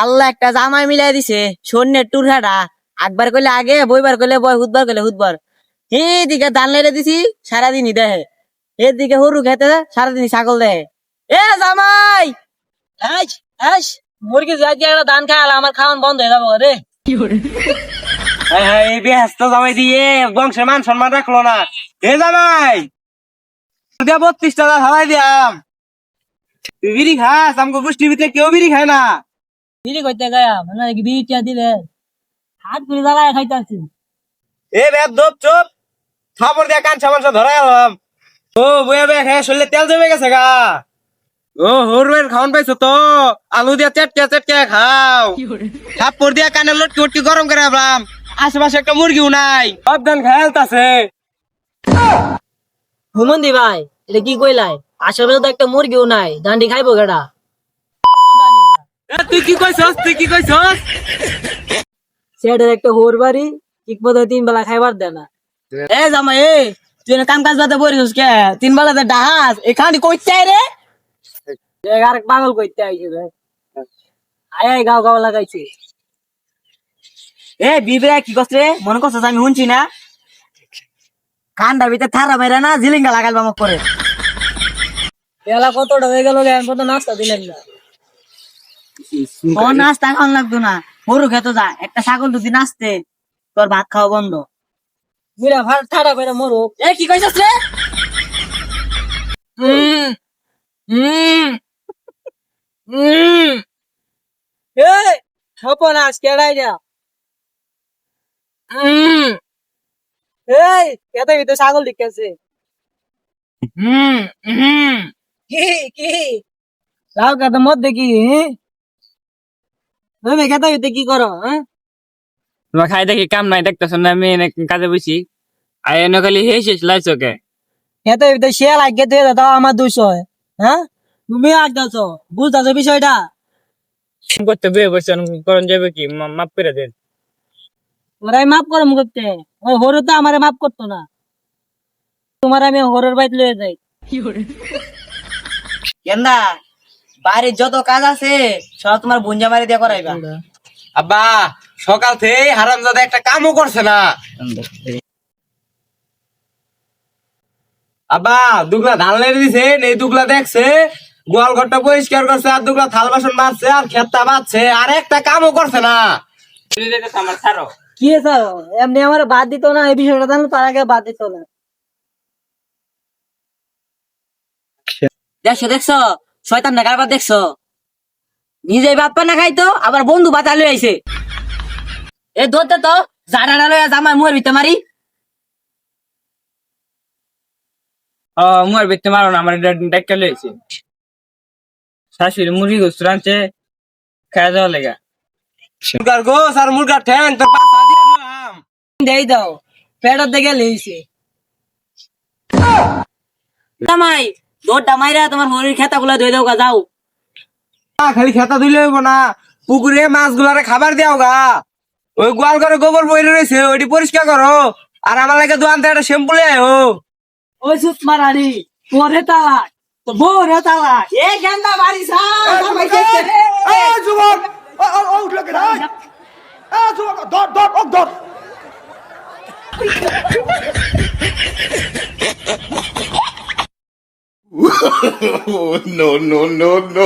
আল্লাহ একটা জামাই মিলাই দিছে সৈন্যের টুরহাটা একবার কইলে আগে বইবার কইলে বয় হুদবার কইলে হুদবার এদিকে ধান লেড়ে দিছি সারাদিনই দেহে এদিকে হরু খেতে সারাদিনই ছাগল দেহে এ জামাই আইস আইস মুরগি যাই একটা ধান খাওয়ালে আমার খাওয়ান বন্ধ হয়ে যাবো রে এই ব্যস্ত জামাই দিয়ে বংশের মান সম্মান রাখলো না। হে জামাই 32 টাকা হারাই দিয়াম, তুই বিড়ি খাস? আমাকে গোষ্ঠীর ভিতরে কেউ বিড়ি খায় না। বিড়ি কইতে গায়া মানে কি বিড়িটা দিলে হাত করে জ্বালায় খাইতাছি এ বেদ দপ চুপ, থাপড় দিয়া কান সামান সব ধরাই আলাম। ও বইয়া বইয়া খায় শরীরে তেল জমে গেছে গা। ও হরুয়ের খাওন পাইছো তো, আলু দিয়া চেটকে চেটকে খাও। থাপড় দিয়া কানে লটকি উটকি গরম করে আলাম। আশেপাশে একটা মুরগিও নাই, সব ধান খেলতাছে। হুমন্দি ভাই এটা কি কইলাই আশেপাশে তো একটা মুরগিও নাই ডান্ডি খাইবো কেডা তুই কি কইছস? তুই কি কইছস? সেটার একটা হোর বাড়ি ঠিক মতো 3 বেলা খাইবার দেয় না এ জামাই এ তুই না কাম কাজ বাদে বরিস কে 3 বেলাতে ডাহাস এখানে কইতে রে আরেক পাগল কইতে আইছে রে আয় গাও গাও লাগাইছে এ বিবরা কি করছ রে মনে করছস আমি শুনছি না কানটা ভিতরে থারা মেরে না জিলিঙ্গা লাগাল বামক করে বেলা কতটা হয়ে গেল রে এখন তো নাস্তা দিলেন না ও নাস্তা খাওয়ান লাগতো না গরু খেতে যা একটা ছাগল যদি নাচতে তোর ভাত খাওয়া বন্ধ বুড়া ভাত ঠাড়া করে মরো এ কি কইছস রে এ সপনাস কেডাই যা এই এত ভিতর ছাগল দিকেছে কি কি লাউ কাটা মধ্যে কি তুমি খেতে খেতে কি করো হ্যাঁ তোমার খাই দেখি কাম নাই দেখতেছ না আমি কাজে বসি আর এনে খালি হেসেস লাইছো কে খেতে খেতে শিয়াল আগে দিয়ে দাও আমার 200 হ্যাঁ তুমি আগ দাও বুঝতেছো বিষয়টা করতে বিয়ে বসে করন যাবে কি মাপ করে দেন ওরাই মাফ করো মুখতে ওই হরু তো আমারে মাফ করতো না তোমার আমি হরুর বাইত লয়ে যাই কেন্দা বাড়ির যত কাজ আছে সব তোমার বুঞ্জা মারি দিয়ে করাইবা আব্বা সকাল থেকে হারামজাদা একটা কামও করছে না। আব্বা দুগলা ধান লেড়ে দিছে, এই দুগলা দেখছে, গোয়াল ঘরটা পরিষ্কার করছে, আর দুগলা থাল বাসন মারছে, আর খেতটা বাঁধছে, আর একটা কামও করছে না। আমার ছাড়ো কি স্যার এমনি আমার বাদ দিত না এই বিষয়টা জানো তার আগে বাদ দিত না দেখছো শয়তান না কারবার দেখছো নিজেই বাদ পা না খাইতো আবার বন্ধু বাতা লই আইছে এ ধরতে তো জানা না লইয়া জামাই মুয়ের ভিতরে মারি ও মুয়ার বেতে মারো না আমার ডাক্তার লইছে শাশুড়ি মুরগি গোস্ত রাঁধছে খাওয়া যাওয়া লেগা মুরগার গোস আর মুরগার ঠ্যাং তোর পাশা দিয়ে দিলাম। দেই দাও পেটের দিকে লইছে জামাই দৌড়টা মাইরা তোমার হরির খেতাগুলা ধুই দাও গা যাও খালি খেতা ধুইলে হইব না, পুকুরে মাছগুলারে খাবার দেও গা, ওই গোয়াল ঘরে গোবর বইরে রয়েছে ওইটি পরিষ্কার করো, আর আমার লাগে দোকান থেকে একটা শ্যাম্পু লিয়ে আয়ো। ওই সুত মারানি পরে তালা তো বোরে তালা এ গেন্দা বাড়ি সা জামাই দেখতে রে যুবক উঠলো কে ভাই? যুবক ধর no.